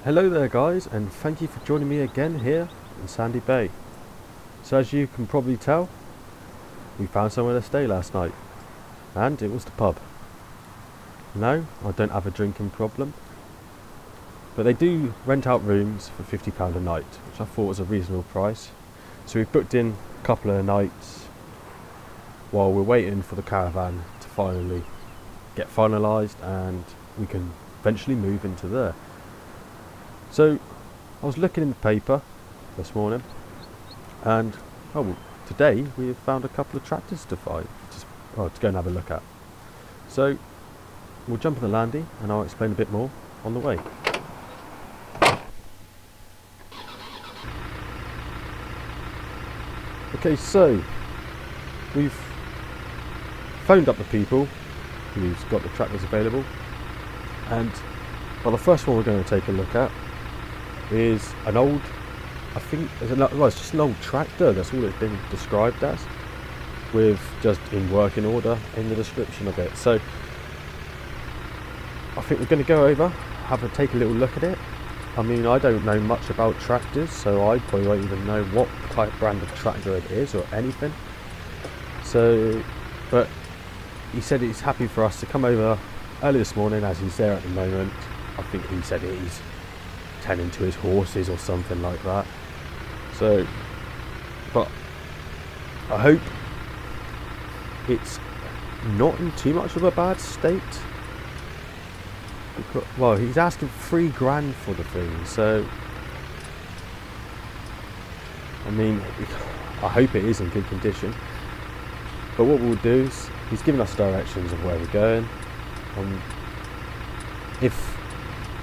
Hello there guys, and thank you for joining me again here in Sandy Bay. So as you can probably tell, we found somewhere to stay last night, and it was the pub. No, I don't have a drinking problem, but they do rent out rooms for £50 a night, which I thought was a reasonable price. So we've booked in a couple of nights while we're waiting for the caravan to finally get finalised and we can eventually move into there. So I was looking in the paper this morning, and today we have found a couple of tractors to go and have a look at. So we'll jump in the landy and I'll explain a bit more on the way. Okay, so we've phoned up the people who's got the tractors available, and the first one we're going to take a look at is an old, it's just an old tractor. That's all it's been described as, with just in working order in the description of it. So I think we're going to go over, take a little look at it. I mean, I don't know much about tractors, so I probably won't even know what type brand of tractor it is or anything. So, but he said he's happy for us to come over early this morning, as he's there at the moment. I think he said he's tending to his horses or something like that. So, but I hope it's not in too much of a bad state. Because, well, he's asking £3 for the thing, so I mean, I hope it is in good condition. But what we'll do is he's given us directions of where we're going.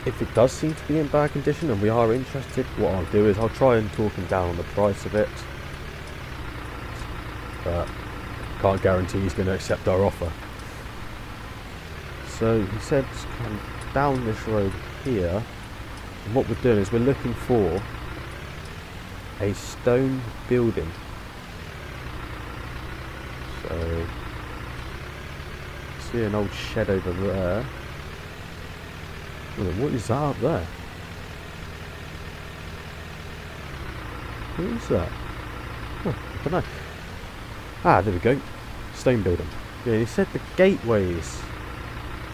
If it does seem to be in bad condition and we are interested, what I'll do is I'll try and talk him down on the price of it, but can't guarantee he's going to accept our offer. So he said to come down this road here, and what we're doing is we're looking for a stone building. So see an old shed over there. What is that up there? What is that? Oh, I don't know. Ah, there we go. Stone building. Yeah, he said the gateway is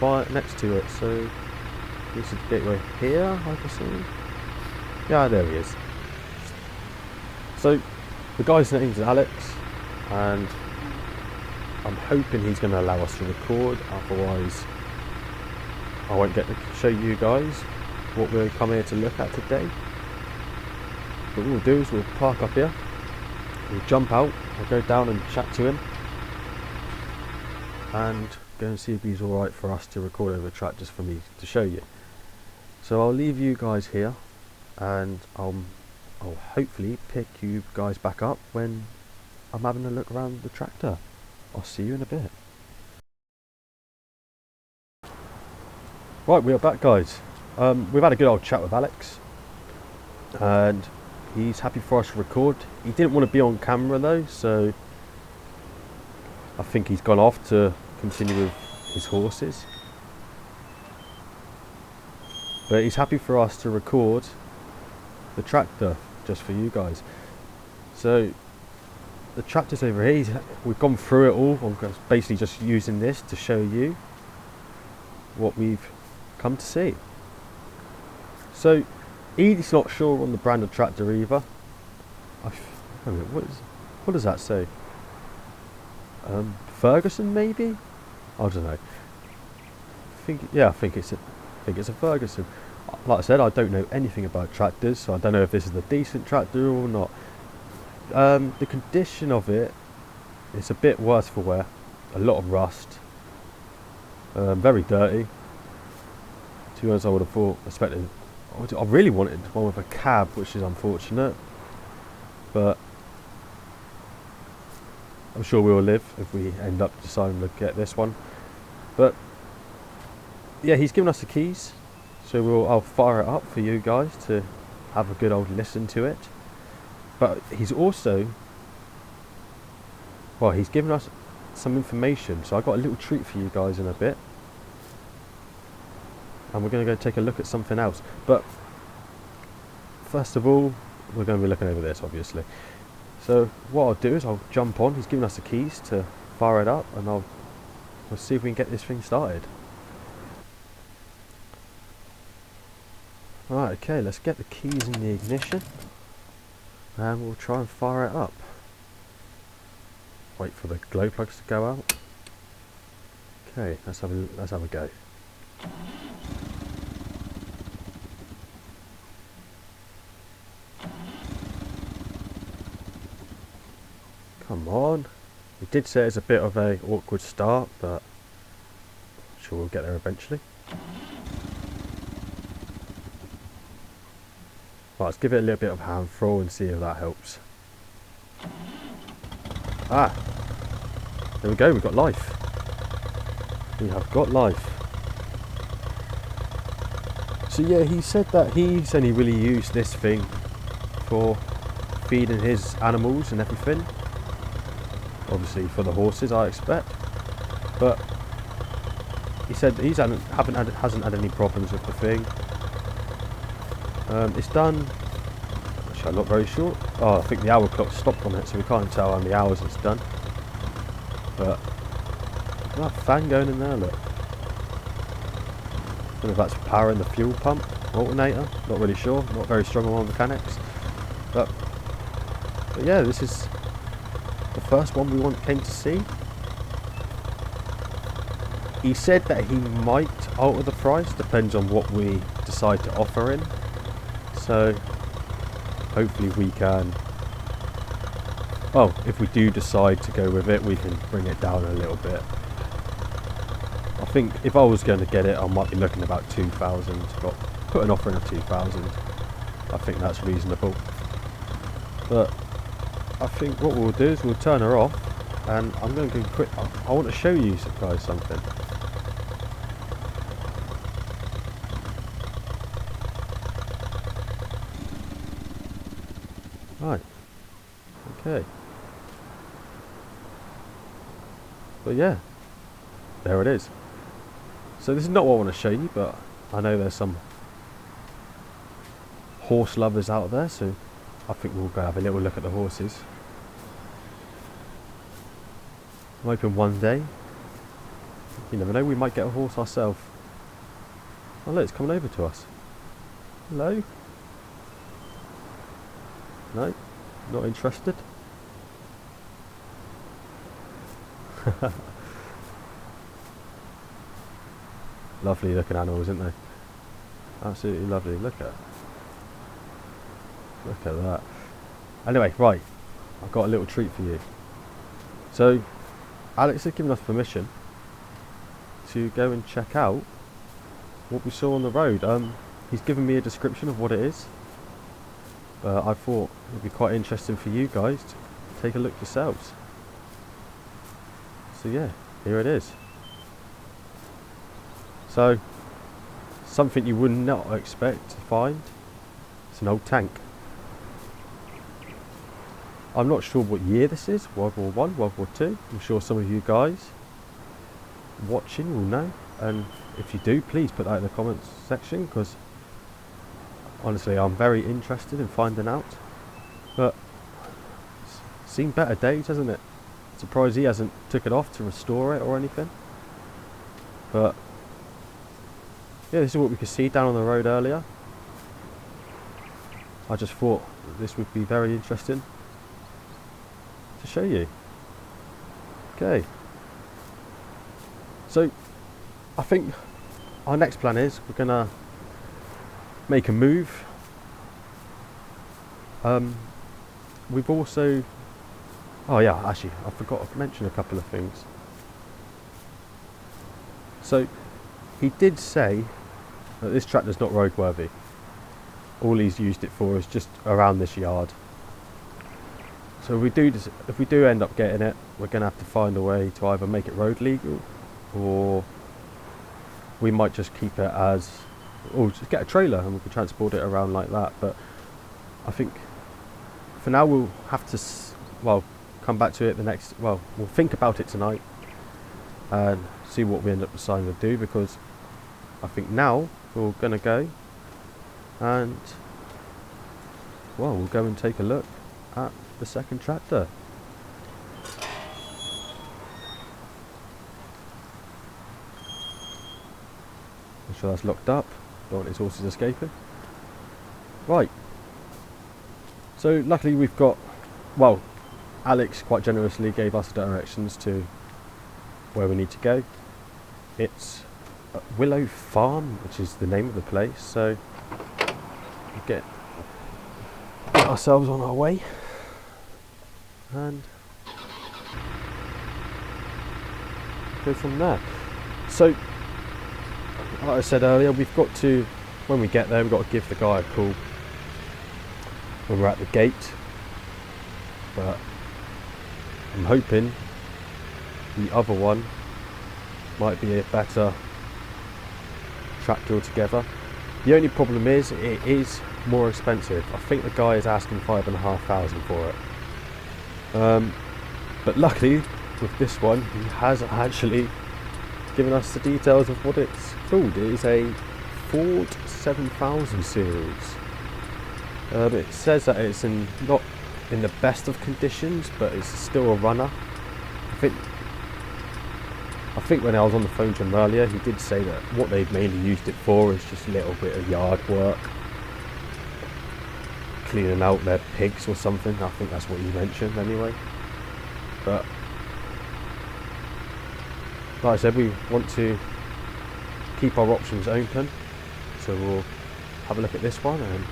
next to it, so this is the gateway here, I presume. Yeah, there he is. So the guy's name's Alex, and I'm hoping he's going to allow us to record, otherwise I won't get to show you guys what we're coming here to look at today. But what we'll do is we'll park up here, we'll jump out, we'll go down and chat to him, and go and see if he's alright for us to record over tractors for me to show you. So I'll leave you guys here, and I'll hopefully pick you guys back up when I'm having a look around the tractor. I'll see you in a bit. Right, we are back, guys. We've had a good old chat with Alex, and he's happy for us to record. He didn't want to be on camera though, so I think he's gone off to continue with his horses. But he's happy for us to record the tractor just for you guys. So the tractor's over here. We've gone through it all. I'm basically just using this to show you what we've come to see. So he's not sure on the brand of tractor either. What does that say? Ferguson, maybe? I don't know. I think it's a Ferguson. Like I said, I don't know anything about tractors, so I don't know if this is a decent tractor or not. The condition of it is a bit worse for wear. A lot of rust. Very dirty. To be honest, I would have expected. I really wanted one with a cab, which is unfortunate, but I'm sure we will live if we end up deciding to get this one. But yeah, he's given us the keys, so I'll fire it up for you guys to have a good old listen to it. But he's also, he's given us some information, so I got a little treat for you guys in a bit. and we're going to go take a look at something else. But first of all, we're going to be looking over this, obviously. So what I'll do is I'll jump on. He's given us the keys to fire it up, and we'll see if we can get this thing started. Right, okay, let's get the keys in the ignition, and we'll try and fire it up. Wait for the glow plugs to go out. Okay, let's have a go. Come on. We did say it's a bit of a awkward start, but I'm sure we'll get there eventually. Right, let's give it a little bit of hand throw and see if that helps. Ah! There we go, we've got life. We have got life. So yeah, he said that he's only really used this thing for feeding his animals and everything. Obviously for the horses, I expect. But he said he hasn't had any problems with the thing. It's done. Actually, I'm not very sure. Oh, I think the hour clock stopped on it, so we can't tell how many hours it's done. But that fan going in there, look. I don't know if that's powering the fuel pump, alternator. Not really sure. Not very strong on mechanics. But yeah, this is the first one we came to see. He said that he might alter the price, depends on what we decide to offer him. So hopefully we can, well, if we do decide to go with it, we can bring it down a little bit. I think if I was going to get it, I might be looking about 2,000, but put an offer in of 2,000. I think that's reasonable. But I think what we'll do is we'll turn her off, and I'm going to go quick. I want to show you guys something. Right. Okay. But yeah, there it is. So this is not what I want to show you, but I know there's some horse lovers out there, so I think we'll go have a little look at the horses. I'm hoping one day, you never know, we might get a horse ourselves. Oh look, it's coming over to us. Hello? No? Not interested? Lovely looking animals, aren't they? Absolutely lovely. Look at that. Anyway, right, I've got a little treat for you. So Alex has given us permission to go and check out what we saw on the road. He's given me a description of what it is. I thought it would be quite interesting for you guys to take a look yourselves. So yeah, here it is. So, something you would not expect to find. It's an old tank. I'm not sure what year this is, World War I, World War II. I'm sure some of you guys watching will know. And if you do, please put that in the comments section, because honestly, I'm very interested in finding out. But it's seen better days, hasn't it? Surprised he hasn't took it off to restore it or anything. But yeah, this is what we could see down on the road earlier. I just thought this would be very interesting to show you. Okay. So I think our next plan is we're gonna make a move. We've also, oh yeah, actually I forgot to mention a couple of things. So he did say that this tractor's not roadworthy. All he's used it for is just around this yard. So if we do end up getting it, we're going to have to find a way to either make it road legal, or we might just keep it as, or just get a trailer and we can transport it around like that. But I think for now we'll have to, well, come back to it we'll think about it tonight and see what we end up deciding to do, because I think now we're going to go and well, we'll go and take a look at the second tractor. Make sure that's locked up. Don't want his horses escaping. Right. So luckily we've got, well, Alex quite generously gave us directions to where we need to go. It's Willow Farm, which is the name of the place. So we'll get ourselves on our way and go from there. So like I said earlier, we've got to, when we get there, we've got to give the guy a call when we're at the gate, but I'm hoping the other one might be a better tractor altogether. The only problem is it is more expensive. I think the guy is asking $5,500 for it, but luckily with this one he has actually given us the details of what it's called. It is a Ford 7000 series. It says that it's not in the best of conditions, but it's still a runner. I think when I was on the phone to him earlier, he did say that what they've mainly used it for is just a little bit of yard work, cleaning out their pigs or something. I think that's what he mentioned anyway. But like I said, we want to keep our options open, so we'll have a look at this one and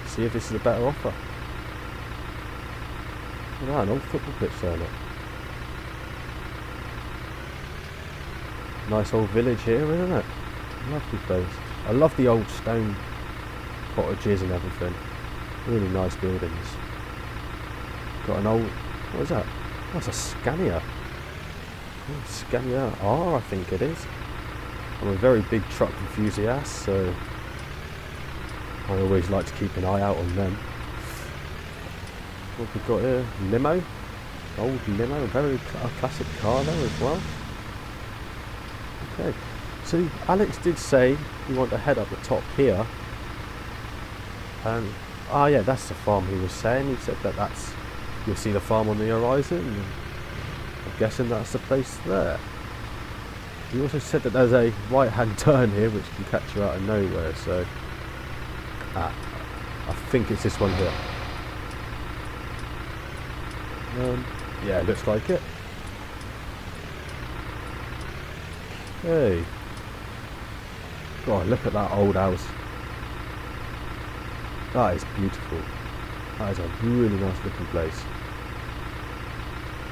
see if this is a better offer. Look at that, an old football pitch there, look. Nice old village here, isn't it? Lovely place. I love the old stone cottages and everything. Really nice buildings. Got an old, what is that? That's a Scania. Oh, Scania R, I think it is. I'm a very big truck enthusiast, so I always like to keep an eye out on them. What have we got here? Limo. Old limo, a very classic car there as well. Okay, so Alex did say we want to head up the top here. And yeah, that's the farm he was saying. He said that you'll see the farm on the horizon. And I'm guessing that's the place there. He also said that there's a right-hand turn here which can catch you out of nowhere. So I think it's this one here. Yeah, it looks like it. Hey, God, look at that old house. That is beautiful. That is a really nice looking place.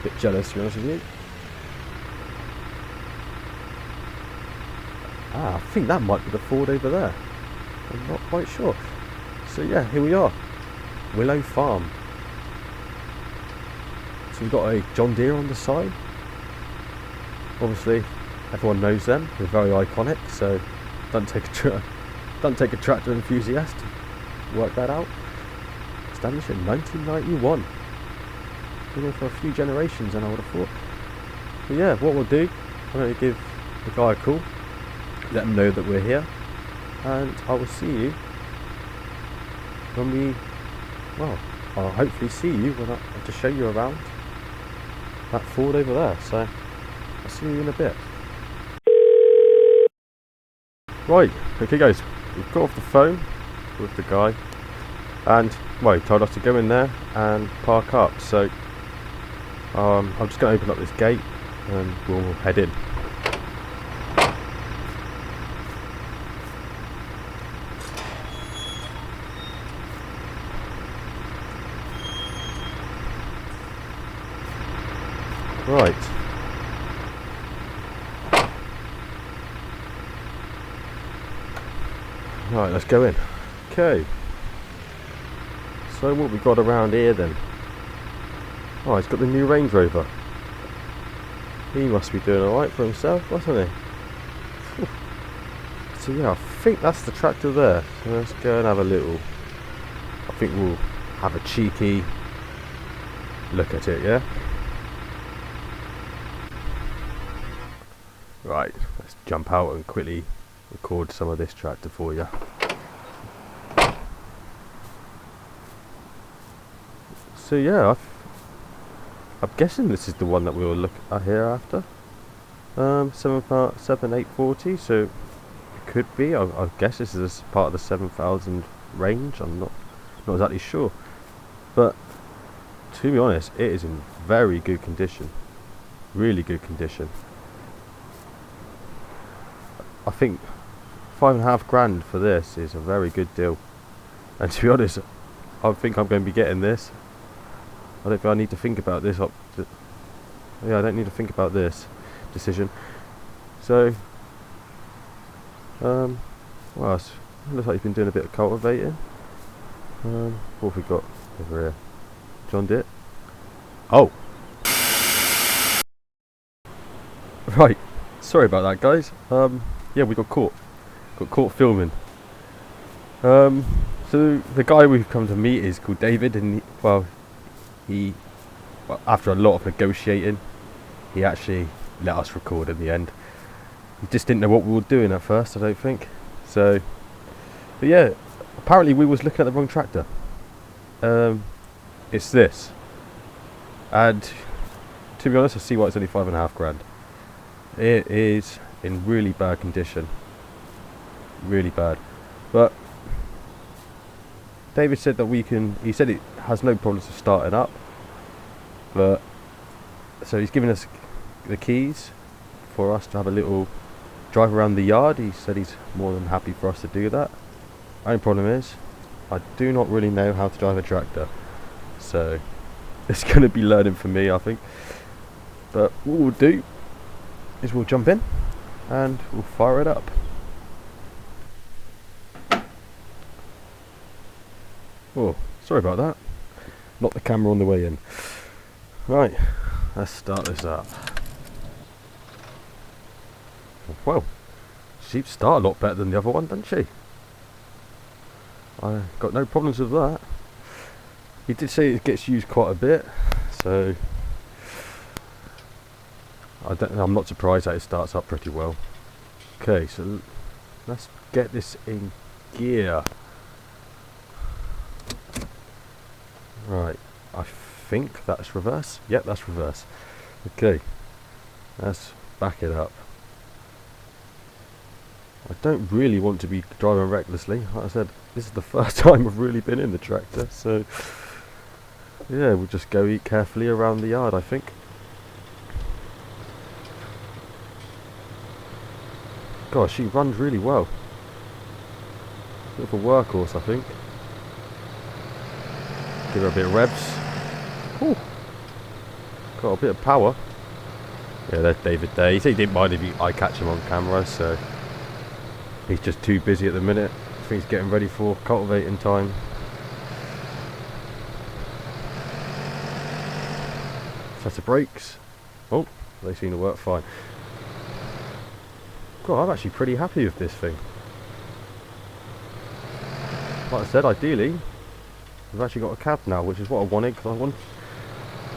Bit jealous, to be honest with you. I think that might be the Ford over there. I'm not quite sure. So yeah, here we are. Willow Farm. So we've got a John Deere on the side. Obviously, everyone knows them. They're very iconic. So don't take a tractor enthusiast to work that out. Established in 1991. Been here for a few generations, and I would have thought. But yeah, what we'll do, I'm going to give the guy a call, let him know that we're here, and I will see you when we, well, I'll hopefully see you when to show you around that Ford over there. So I'll see you in a bit. Right, okay guys, we've got off the phone with the guy, and well, he told us to go in there and park up. So I'm just going to open up this gate and we'll head in. Right. Right, let's go in. Okay. So what we got around here then? Oh, he's got the new Range Rover. He must be doing alright for himself, wasn't he? So yeah, I think that's the tractor there. So let's go and have a little, I think we'll have a cheeky look at it, yeah? Right, let's jump out and quickly record some of this tractor for you. So yeah, I'm guessing this is the one that we will look at here after. 7,840. So it could be. I guess this is part of the 7,000 range. I'm not exactly sure, but to be honest, it is in very good condition, really good condition. I think £5,500 for this is a very good deal, and to be honest, I think I'm going to be getting this. I don't think I need to think about this. Yeah, I don't need to think about this decision. So, what else? Looks like he's been doing a bit of cultivating. What have we got over here? John Deere. Oh! Right, sorry about that, guys. Yeah, we got caught filming. So the guy we've come to meet is called David, and he after a lot of negotiating, he actually let us record in the end. He just didn't know what we were doing at first, I don't think. So, but yeah, apparently we was looking at the wrong tractor. It's this, and to be honest, I see why it's only £5,500. It is in really bad condition, really bad. But David said that he said it has no problems with starting up. But so he's given us the keys for us to have a little drive around the yard. He said he's more than happy for us to do that. Only problem is, I do not really know how to drive a tractor, so it's going to be learning for me, I think. But what we'll do is we'll jump in and we'll fire it up. Oh, sorry about that. Knocked the camera on the way in. Right, let's start this up. Well, she starts a lot better than the other one, doesn't she? I got no problems with that. He did say it gets used quite a bit, so I'm not surprised that it starts up pretty well. Okay, so let's get this in gear. Right, I think that's reverse. Yep, that's reverse. Okay, let's back it up. I don't really want to be driving recklessly. Like I said, this is the first time I've really been in the tractor, so yeah, we'll just go eat carefully around the yard, I think. Gosh, she runs really well. Bit of a workhorse, I think. Give her a bit of revs. Ooh. Got a bit of power. Yeah, there's David there. He said he didn't mind if I catch him on camera, so he's just too busy at the minute. I think he's getting ready for cultivating time. Set of brakes. Oh, they seem to work fine. God, I'm actually pretty happy with this thing. Like I said, ideally, we've actually got a cab now, which is what I wanted, because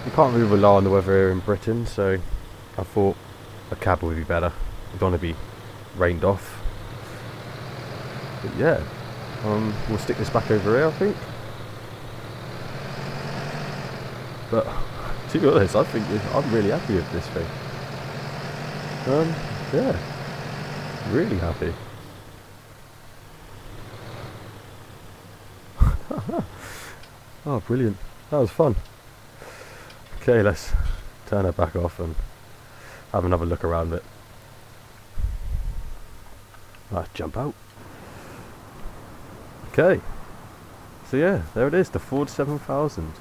you can't really rely on the weather here in Britain, so I thought a cab would be better. We don't want to be rained off. But yeah, we'll stick this back over here, I think. But to be honest, I'm really happy with this thing. Yeah, really happy. Oh, brilliant! That was fun. Okay, let's turn it back off and have another look around it. Let's jump out. Okay, so yeah, there it is, the Ford 7000.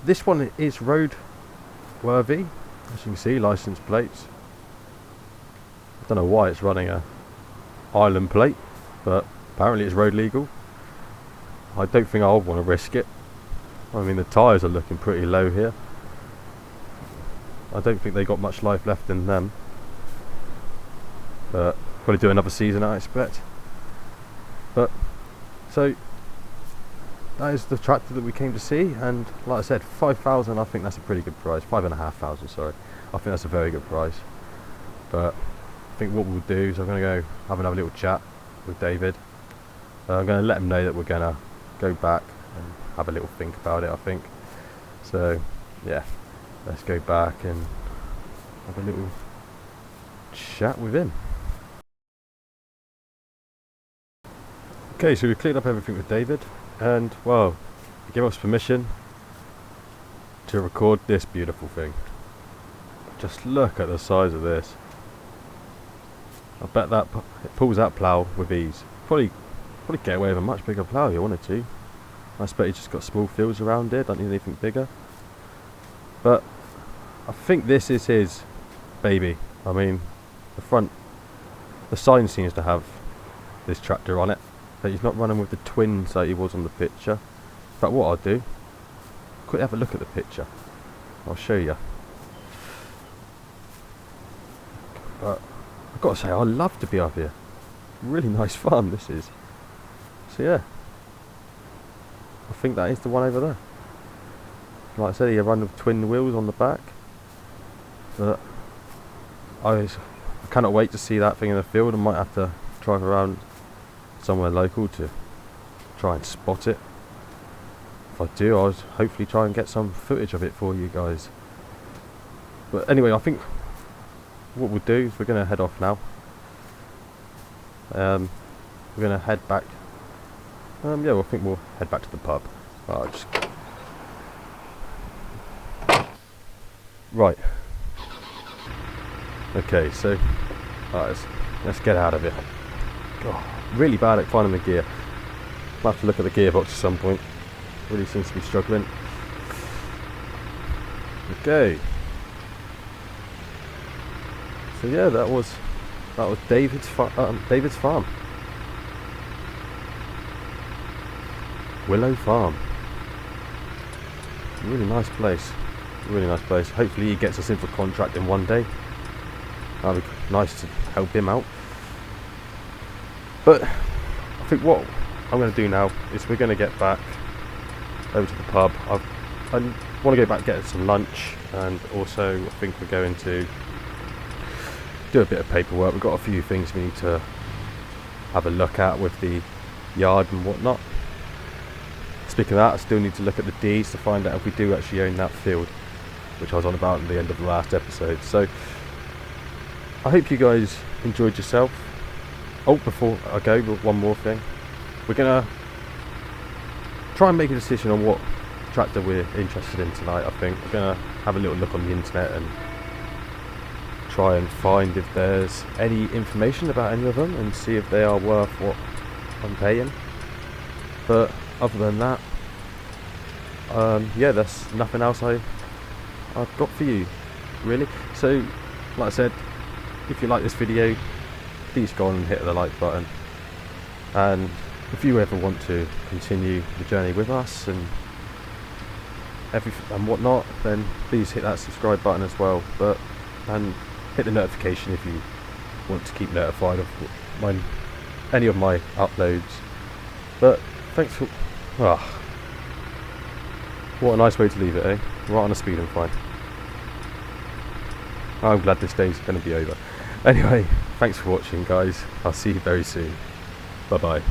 This one is road worthy, as you can see, license plates. I don't know why it's running a island plate, but apparently it's road legal. I don't think I'll want to risk it. I mean, the tyres are looking pretty low here. I don't think they got much life left in them, but probably do another season, I expect. But so that is the tractor that we came to see, and like I said, 5,000. I think that's a pretty good price. 5,500, sorry. I think that's a very good price. But I think what we'll do is I'm going to go have another little chat with David. I'm going to let him know that we're going to go back and have a little think about it, I think. So yeah, let's go back and have a little chat with him. Okay, so we cleared up everything with David, and well, he gave us permission to record this beautiful thing. Just look at the size of this. I bet that it pulls that plough with ease. Probably get away with a much bigger plough if you wanted to. I expect he's just got small fields around it, don't need anything bigger. But I think this is his baby. I mean, the sign seems to have this tractor on it, but he's not running with the twins like he was on the picture. But what I'll do, quickly have a look at the picture. I'll show you. But I've got to say, I love to be up here. Really nice farm this is. So yeah, I think that is the one over there. Like I said, he runs with twin wheels on the back. But I cannot wait to see that thing in the field. I might have to drive around somewhere local to try and spot it. If I do, I'll hopefully try and get some footage of it for you guys. But anyway, I think what we'll do is we're going to head off now. We're going to head back. Yeah, well, I think we'll head back to the pub. Right. Okay, so let's get out of here. God, really bad at finding the gear. I'll have to look at the gearbox at some point. Really seems to be struggling. Okay. So yeah, that was David's farm. Willow Farm. Really nice place. Really nice place. Hopefully he gets us in for contracting one day. That'd be nice to help him out. But I think what I'm going to do now is we're going to get back over to the pub. I want to go back and get some lunch, and also I think we're going to do a bit of paperwork. We've got a few things we need to have a look at with the yard and whatnot. Speaking of that, I still need to look at the deeds to find out if we do actually own that field, which I was on about at the end of the last episode. So I hope you guys enjoyed yourself. Oh, before I go, one more thing. We're going to try and make a decision on what tractor we're interested in tonight. I think we're going to have a little look on the internet and try and find if there's any information about any of them and see if they are worth what I'm paying. But other than that, yeah, there's nothing else I've got for you, really. So, like I said, if you like this video, please go on and hit the like button. And if you ever want to continue the journey with us and whatnot, then please hit that subscribe button as well. And hit the notification if you want to keep notified of any of my uploads. But thanks for... what a nice way to leave it, eh? Right on a speeding fine. I'm glad this day's going to be over. Anyway, thanks for watching, guys. I'll see you very soon. Bye bye.